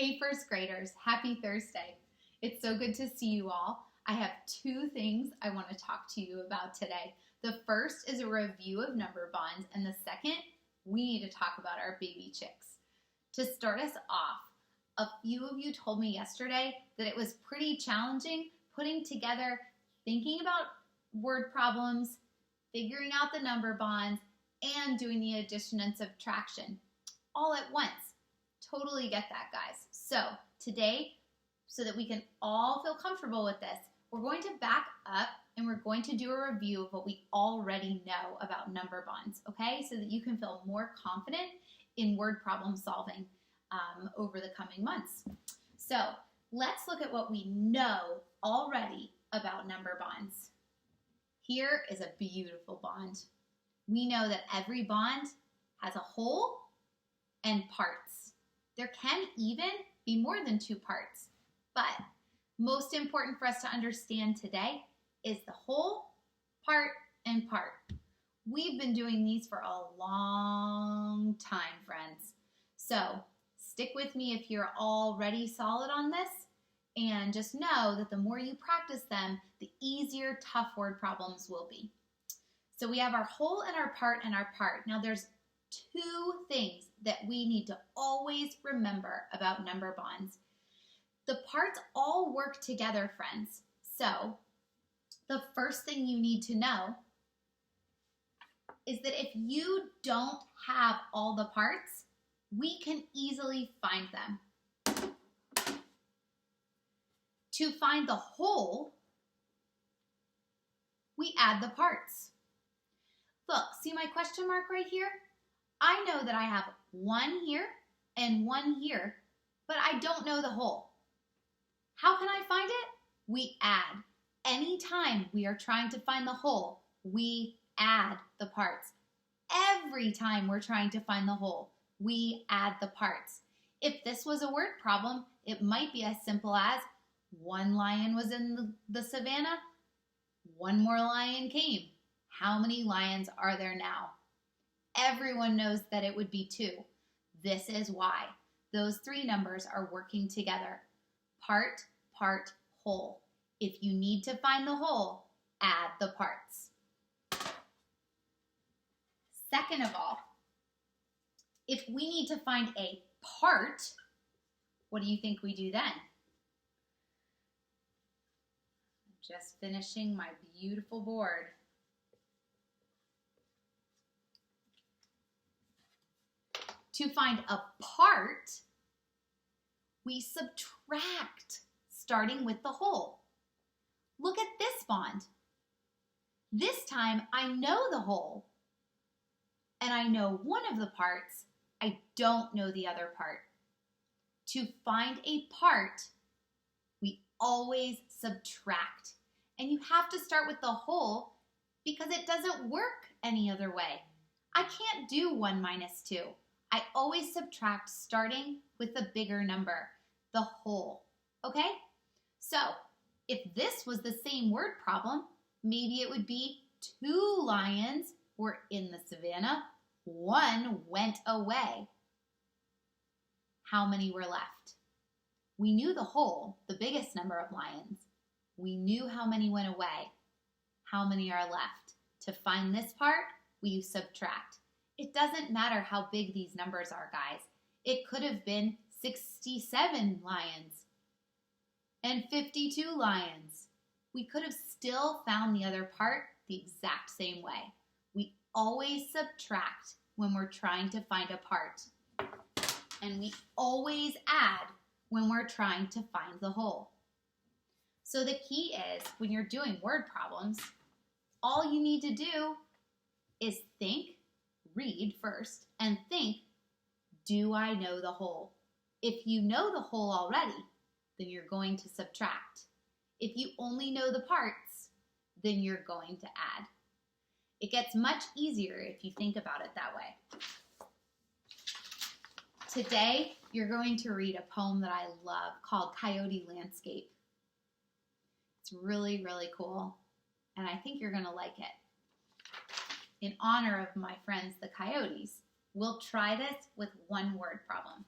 Hey first graders, happy Thursday. It's so good to see you all. I have two things I want to talk to you about today. The first is a review of number bonds, and the second, we need to talk about our baby chicks. To start us off, a few of you told me yesterday that it was pretty challenging putting together, thinking about word problems, figuring out the number bonds, and doing the addition and subtraction all at once. Totally get that, guys. So today, so that we can all feel comfortable with this, we're going to back up and we're going to do a review of what we already know about number bonds, okay? So that you can feel more confident in word problem solving over the coming months. So let's look at what we know already about number bonds. Here is a beautiful bond. We know that every bond has a whole and parts. There can even be more than two parts, but most important for us to understand today is the whole, part, and part. We've been doing these for a long time, friends. So stick with me if you're already solid on this, and just know that the more you practice them, the easier tough word problems will be. So we have our whole and our part and our part. Now there's two things that we need to always remember about number bonds. The parts all work together, friends. So the first thing you need to know is that if you don't have all the parts, we can easily find them. To find the whole, we add the parts. Look, see my question mark right here? I know that I have one here and one here, but I don't know the whole. How can I find it? We add. Anytime we are trying to find the whole, we add the parts. Every time we're trying to find the whole, we add the parts. If this was a word problem, it might be as simple as one lion was in the savannah, one more lion came. How many lions are there now? Everyone knows that it would be two. This is why. Those three numbers are working together. Part, part, whole. If you need to find the whole, add the parts. Second of all, if we need to find a part, what do you think we do then? I'm just finishing my beautiful board. To find a part, we subtract, starting with the whole. Look at this bond. This time, I know the whole, and I know one of the parts. I don't know the other part. To find a part, we always subtract. And you have to start with the whole because it doesn't work any other way. I can't do 1 minus 2. I always subtract starting with the bigger number, the whole, okay? So if this was the same word problem, maybe it would be 2 lions were in the savannah, 1 went away. How many were left? We knew the whole, the biggest number of lions. We knew how many went away. How many are left? To find this part, we subtract. It doesn't matter how big these numbers are, guys. It could have been 67 lions and 52 lions. We could have still found the other part the exact same way. We always subtract when we're trying to find a part. And we always add when we're trying to find the whole. So the key is, when you're doing word problems, all you need to do is think, read first, and think, do I know the whole? If you know the whole already, then you're going to subtract. If you only know the parts, then you're going to add. It gets much easier if you think about it that way. Today, you're going to read a poem that I love called Coyote Landscape. It's really, really cool, and I think you're going to like it. In honor of my friends, the coyotes, we'll try this with one word problem.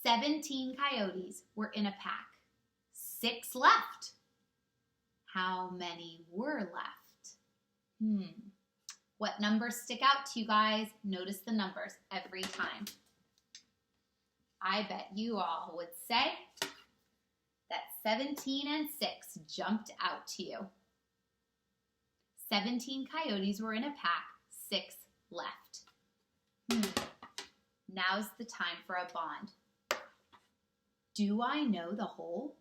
17 coyotes were in a pack. 6 left. How many were left? What numbers stick out to you guys? Notice the numbers every time. I bet you all would say that 17 and 6 jumped out to you. 17 coyotes were in a pack, 6 left. Now's the time for a bond. Do I know the whole?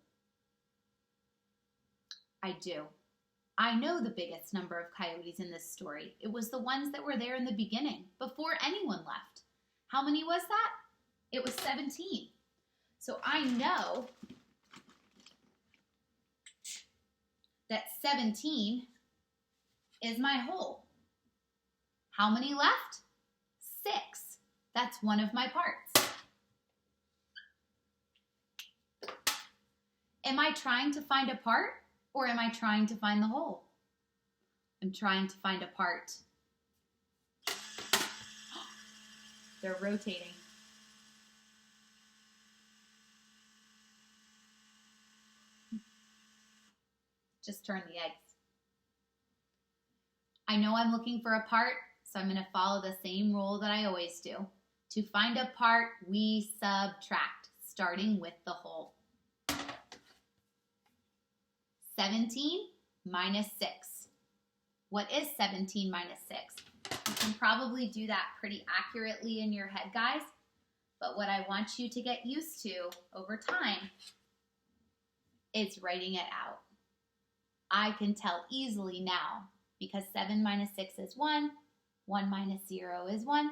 I do. I know the biggest number of coyotes in this story. It was the ones that were there in the beginning, before anyone left. How many was that? It was 17. So I know that 17 is my whole. How many left? 6. That's one of my parts. Am I trying to find a part or am I trying to find the whole? I'm trying to find a part. They're rotating. Just turn the eggs. I know I'm looking for a part, so I'm going to follow the same rule that I always do. To find a part, we subtract, starting with the whole. 17 minus 6. What is 17 minus 6? You can probably do that pretty accurately in your head, guys. But what I want you to get used to over time is writing it out. I can tell easily now, because 7 minus 6 is 1, 1 minus 0 is 1,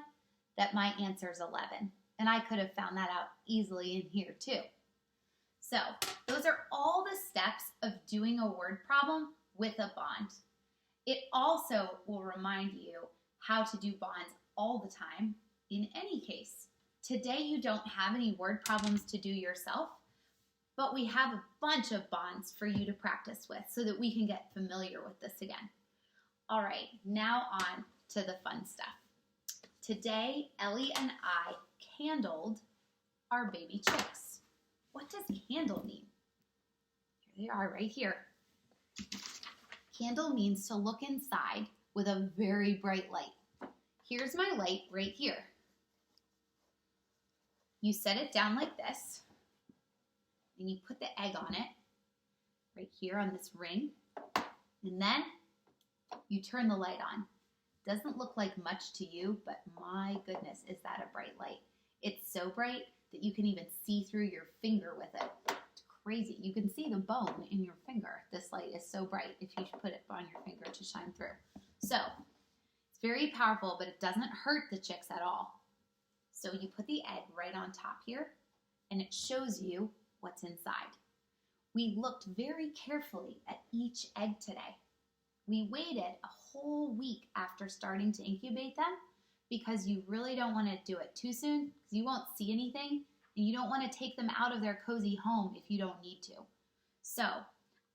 that my answer is 11. And I could have found that out easily in here too. So those are all the steps of doing a word problem with a bond. It also will remind you how to do bonds all the time in any case. Today you don't have any word problems to do yourself, but we have a bunch of bonds for you to practice with so that we can get familiar with this again. All right, now on to the fun stuff. Today, Ellie and I candled our baby chicks. What does candle mean? Here they are right here. Candle means to look inside with a very bright light. Here's my light right here. You set it down like this, and you put the egg on it, right here on this ring, and then you turn the light on. Doesn't look like much to you, but my goodness, is that a bright light. It's so bright that you can even see through your finger with it. It's crazy. You can see the bone in your finger. This light is so bright if you put it on your finger to shine through. So, it's very powerful, but it doesn't hurt the chicks at all. So you put the egg right on top here, and it shows you what's inside. We looked very carefully at each egg today. We waited a whole week after starting to incubate them because you really don't want to do it too soon because you won't see anything and you don't want to take them out of their cozy home if you don't need to. So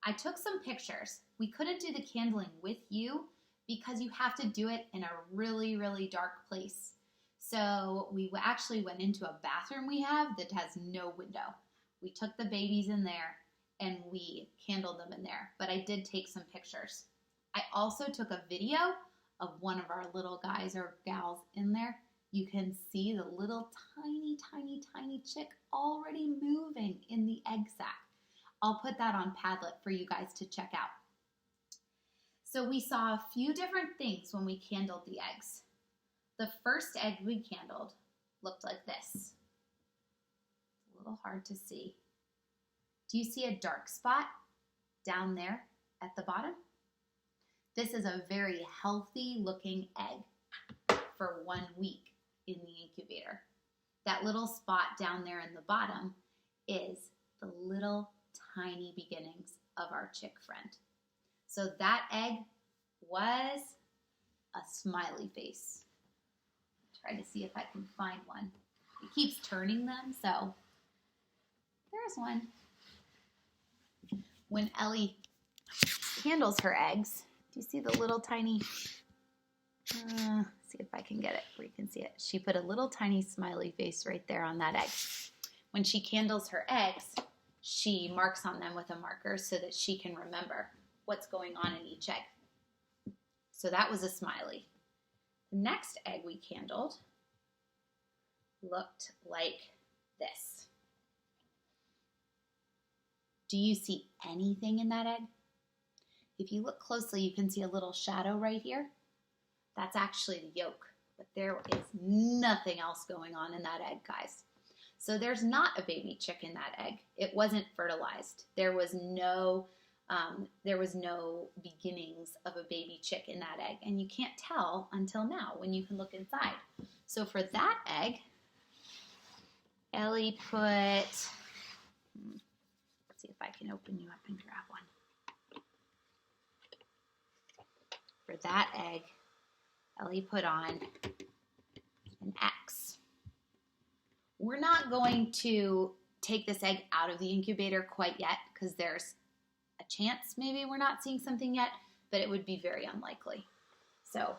I took some pictures. We couldn't do the candling with you because you have to do it in a really, really dark place. So we actually went into a bathroom we have that has no window. We took the babies in there and we candled them in there, but I did take some pictures. I also took a video of one of our little guys or gals in there. You can see the little tiny, tiny, tiny chick already moving in the egg sac. I'll put that on Padlet for you guys to check out. So we saw a few different things when we candled the eggs. The first egg we candled looked like this. A little hard to see. Do you see a dark spot down there at the bottom? This is a very healthy looking egg for 1 week in the incubator. That little spot down there in the bottom is the little tiny beginnings of our chick friend. So that egg was a smiley face. Try to see if I can find one. It keeps turning them, so there's one. When Ellie candles her eggs, do you see the little tiny, see if I can get it where you can see it. She put a little tiny smiley face right there on that egg. when she candles her eggs, she marks on them with a marker so that she can remember what's going on in each egg. So that was a smiley. The next egg we candled looked like this. Do you see anything in that egg? If you look closely, you can see a little shadow right here. That's actually the yolk, but there is nothing else going on in that egg, guys. So there's not a baby chick in that egg. It wasn't fertilized. There was no beginnings of a baby chick in that egg, and you can't tell until now when you can look inside. So for that egg, Ellie put, let's see if I can open you up and grab one. For that egg, Ellie put on an X. We're not going to take this egg out of the incubator quite yet because there's a chance maybe we're not seeing something yet, but it would be very unlikely. So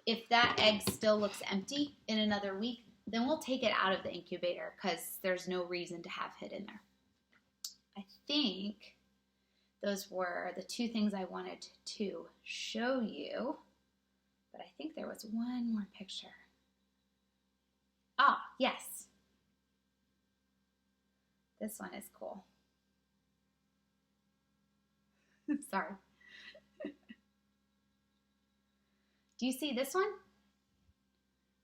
if that egg still looks empty in another week, then we'll take it out of the incubator because there's no reason to have it in there. I think those were the two things I wanted to show you, but I think there was one more picture. Ah, yes. This one is cool. Sorry. Do you see this one?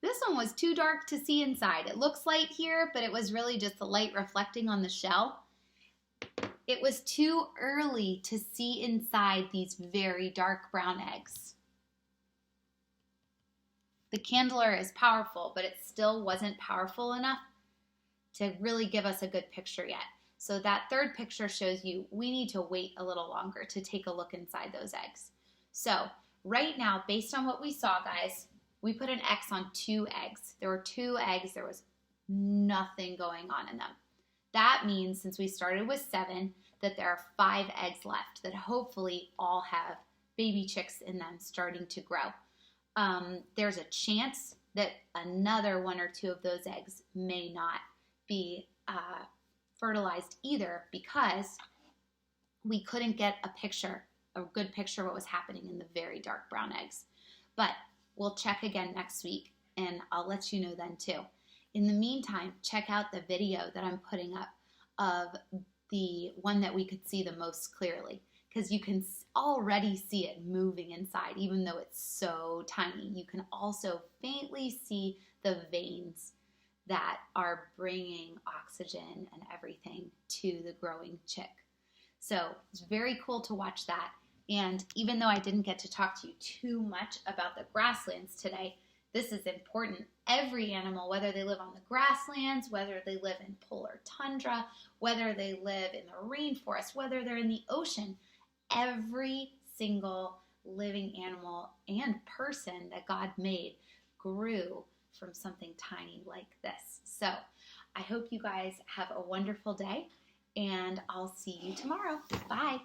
This one was too dark to see inside. It looks light here, but it was really just the light reflecting on the shell. It was too early to see inside these very dark brown eggs. The candler is powerful, but it still wasn't powerful enough to really give us a good picture yet. So that third picture shows you we need to wait a little longer to take a look inside those eggs. So right now, based on what we saw, guys, we put an X on 2 eggs. There were 2 eggs. There was nothing going on in them. That means since we started with 7, that there are 5 eggs left that hopefully all have baby chicks in them starting to grow. There's a chance that another 1 or 2 of those eggs may not be fertilized either because we couldn't get a good picture of what was happening in the very dark brown eggs. But we'll check again next week and I'll let you know then too. In the meantime, check out the video that I'm putting up of the one that we could see the most clearly because you can already see it moving inside even though it's so tiny. You can also faintly see the veins that are bringing oxygen and everything to the growing chick. So it's very cool to watch that. And even though I didn't get to talk to you too much about the grasslands today, this is important. Every animal, whether they live on the grasslands, whether they live in polar tundra, whether they live in the rainforest, whether they're in the ocean, every single living animal and person that God made grew from something tiny like this. So I hope you guys have a wonderful day and I'll see you tomorrow. Bye.